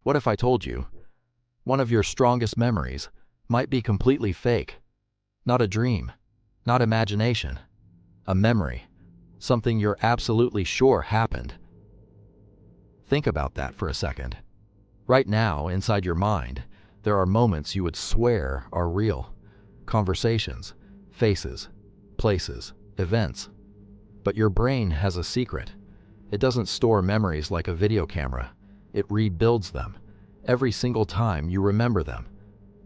What if I told you one of your strongest memories might be completely fake? Not a dream, not imagination, a memory, something you're absolutely sure happened. Think about that for a second. Right now, inside your mind, there are moments you would swear are real. Conversations, faces, places, events. But your brain has a secret. It doesn't store memories like a video camera. It rebuilds them every single time you remember them.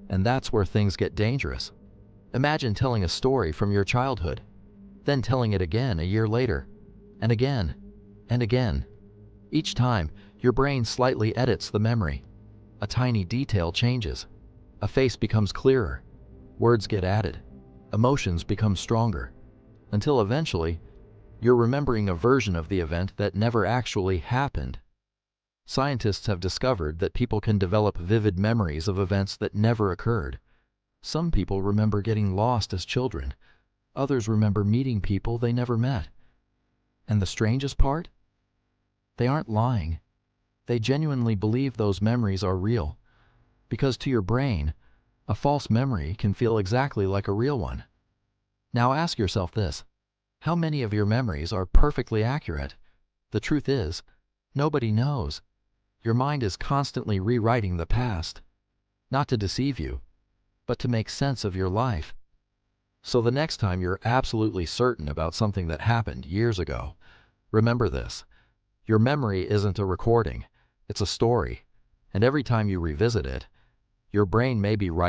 And that's where things get dangerous. Imagine telling a story from your childhood, then telling it again a year later, and again, and again. Each time, your brain slightly edits the memory. A tiny detail changes. A face becomes clearer. Words get added. Emotions become stronger. Until eventually, you're remembering a version of the event that never actually happened. Scientists have discovered that people can develop vivid memories of events that never occurred. Some people remember getting lost as children. Others remember meeting people they never met. And the strangest part? They aren't lying. They genuinely believe those memories are real. Because to your brain, a false memory can feel exactly like a real one. Now ask yourself this: how many of your memories are perfectly accurate? The truth is, nobody knows. Your mind is constantly rewriting the past, not to deceive you, but to make sense of your life. So the next time you're absolutely certain about something that happened years ago, remember this: your memory isn't a recording, it's a story. And every time you revisit it, your brain may be writing